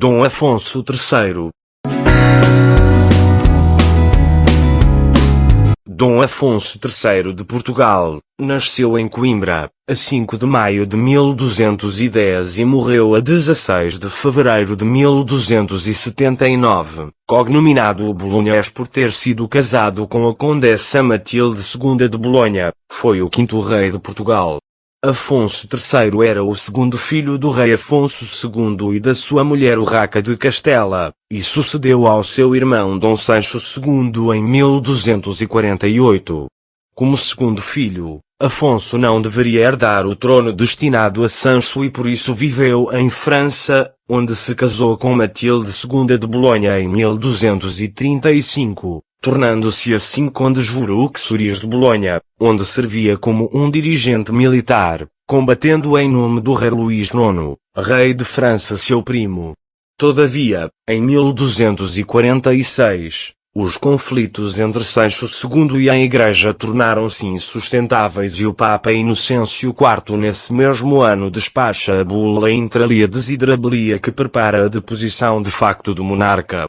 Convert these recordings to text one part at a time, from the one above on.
Dom Afonso III. Dom Afonso III de Portugal, nasceu em Coimbra, a 5 de maio de 1210 e morreu a 16 de fevereiro de 1279, cognominado Bolonhês por ter sido casado com a Condessa Matilde II de Bolonha. Foi o quinto rei de Portugal. Afonso III era o segundo filho do rei Afonso II e da sua mulher Urraca de Castela, e sucedeu ao seu irmão Dom Sancho II em 1248. Como segundo filho, Afonso não deveria herdar o trono destinado a Sancho e por isso viveu em França, onde se casou com Matilde II de Bolonha em 1235. Tornando-se assim conde Jurux-Sories de Bolonha, onde servia como um dirigente militar, combatendo em nome do rei Luís IX, rei de França seu primo. Todavia, em 1246, os conflitos entre Sancho II e a Igreja tornaram-se insustentáveis e o Papa Inocêncio IV nesse mesmo ano despacha a bula Intralia Desiderabilia que prepara a deposição de facto do monarca.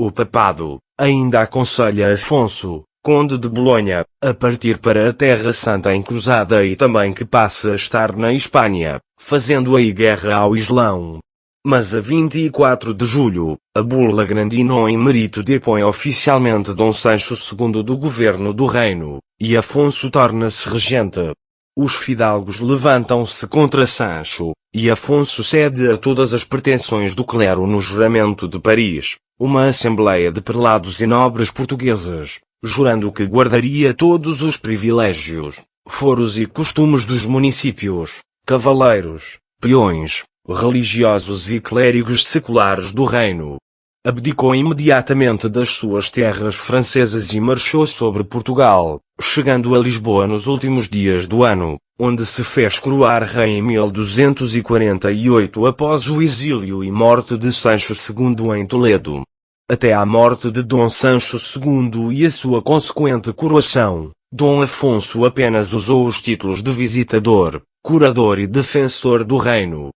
O papado ainda aconselha Afonso, conde de Bolonha, a partir para a Terra Santa em cruzada e também que passe a estar na Espanha, fazendo aí guerra ao Islão. Mas a 24 de julho, a bula Grandino em mérito depõe oficialmente Dom Sancho II do governo do reino, e Afonso torna-se regente. Os fidalgos levantam-se contra Sancho, e Afonso cede a todas as pretensões do clero no juramento de Paris, uma assembleia de prelados e nobres portugueses, jurando que guardaria todos os privilégios, foros e costumes dos municípios, cavaleiros, peões, religiosos e clérigos seculares do reino. Abdicou imediatamente das suas terras francesas e marchou sobre Portugal, chegando a Lisboa nos últimos dias do ano, onde se fez coroar rei em 1248 após o exílio e morte de Sancho II em Toledo. Até à morte de Dom Sancho II e a sua consequente coroação, Dom Afonso apenas usou os títulos de visitador, curador e defensor do reino.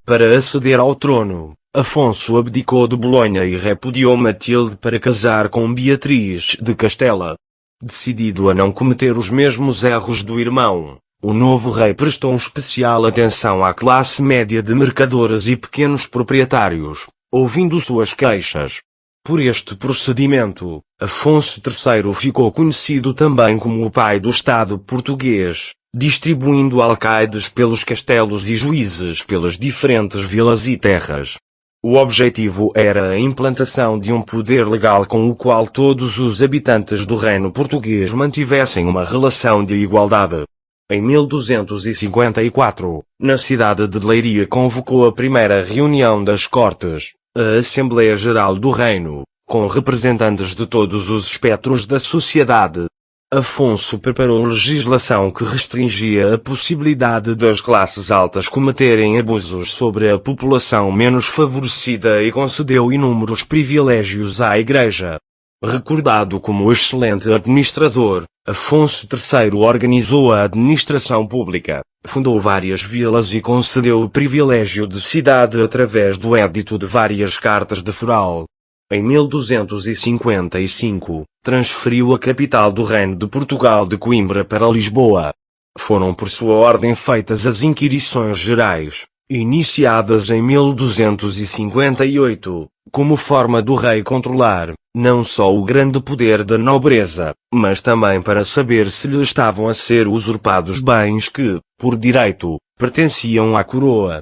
Para aceder ao trono, Afonso abdicou de Bolonha e repudiou Matilde para casar com Beatriz de Castela. Decidido a não cometer os mesmos erros do irmão, o novo rei prestou especial atenção à classe média de mercadores e pequenos proprietários, ouvindo suas queixas. Por este procedimento, Afonso III ficou conhecido também como o pai do Estado português, distribuindo alcaides pelos castelos e juízes pelas diferentes vilas e terras. O objetivo era a implantação de um poder legal com o qual todos os habitantes do reino português mantivessem uma relação de igualdade. Em 1254, na cidade de Leiria convocou a primeira reunião das Cortes, a Assembleia Geral do Reino, com representantes de todos os espectros da sociedade. Afonso preparou legislação que restringia a possibilidade das classes altas cometerem abusos sobre a população menos favorecida e concedeu inúmeros privilégios à Igreja. Recordado como excelente administrador, Afonso III organizou a administração pública, fundou várias vilas e concedeu o privilégio de cidade através do édito de várias cartas de foral. Em 1255, transferiu a capital do Reino de Portugal de Coimbra para Lisboa. Foram por sua ordem feitas as Inquirições Gerais, iniciadas em 1258, como forma do rei controlar, não só o grande poder da nobreza, mas também para saber se lhe estavam a ser usurpados bens que, por direito, pertenciam à coroa.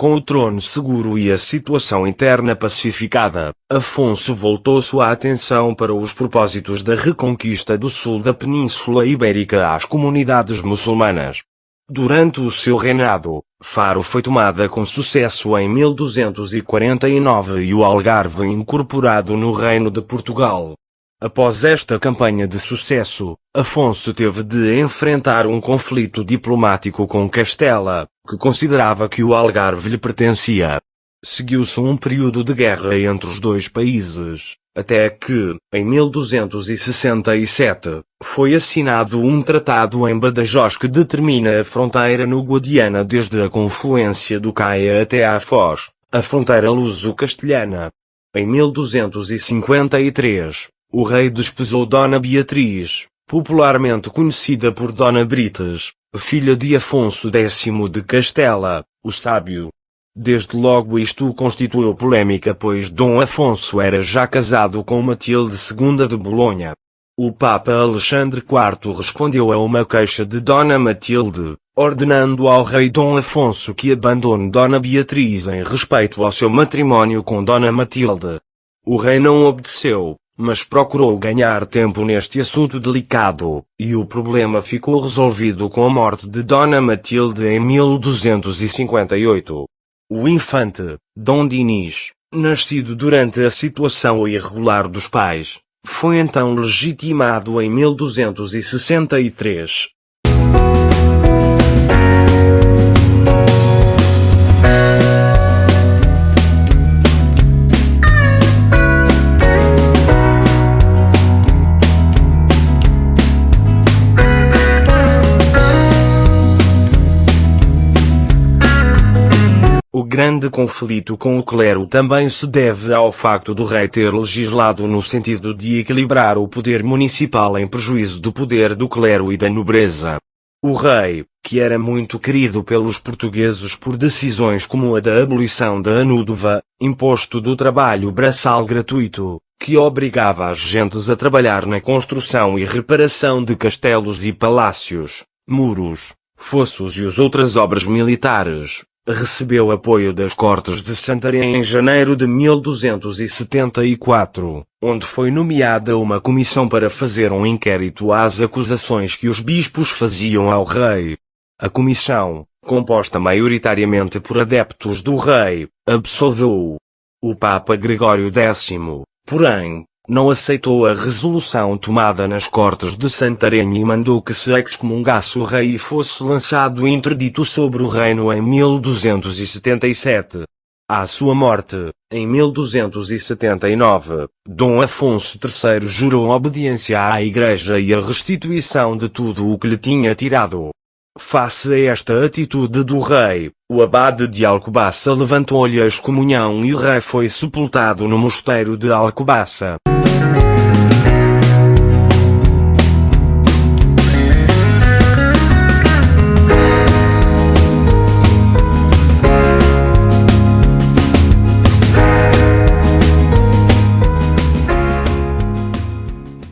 Com o trono seguro e a situação interna pacificada, Afonso voltou sua atenção para os propósitos da reconquista do sul da Península Ibérica às comunidades muçulmanas. Durante o seu reinado, Faro foi tomada com sucesso em 1249 e o Algarve incorporado no Reino de Portugal. Após esta campanha de sucesso, Afonso teve de enfrentar um conflito diplomático com Castela, que considerava que o Algarve lhe pertencia. Seguiu-se um período de guerra entre os dois países, até que, em 1267, foi assinado um tratado em Badajoz que determina a fronteira no Guadiana desde a confluência do Caia até à Foz, a fronteira luso-castelhana. Em 1253, o rei desposou Dona Beatriz, popularmente conhecida por Dona Brites, filha de Afonso X de Castela, o Sábio. Desde logo isto constituiu polémica, pois Dom Afonso era já casado com Matilde II de Bolonha. O Papa Alexandre IV respondeu a uma queixa de Dona Matilde, ordenando ao rei Dom Afonso que abandone Dona Beatriz em respeito ao seu matrimônio com Dona Matilde. O rei não obedeceu, mas procurou ganhar tempo neste assunto delicado, e o problema ficou resolvido com a morte de Dona Matilde em 1258. O infante, Dom Dinis, nascido durante a situação irregular dos pais, foi então legitimado em 1263. O grande conflito com o clero também se deve ao facto do rei ter legislado no sentido de equilibrar o poder municipal em prejuízo do poder do clero e da nobreza. O rei, que era muito querido pelos portugueses por decisões como a da abolição da anúdova, imposto do trabalho braçal gratuito, que obrigava as gentes a trabalhar na construção e reparação de castelos e palácios, muros, fossos e as outras obras militares, recebeu apoio das Cortes de Santarém em janeiro de 1274, onde foi nomeada uma comissão para fazer um inquérito às acusações que os bispos faziam ao rei. A comissão, composta maioritariamente por adeptos do rei, absolveu-o. O Papa Gregório X, porém, não aceitou a resolução tomada nas Cortes de Santarém e mandou que se excomungasse o rei e fosse lançado interdito sobre o reino em 1277. À sua morte, em 1279, Dom Afonso III jurou obediência à Igreja e a restituição de tudo o que lhe tinha tirado. Face a esta atitude do rei, o abade de Alcobaça levantou-lhe a excomunhão e o rei foi sepultado no mosteiro de Alcobaça.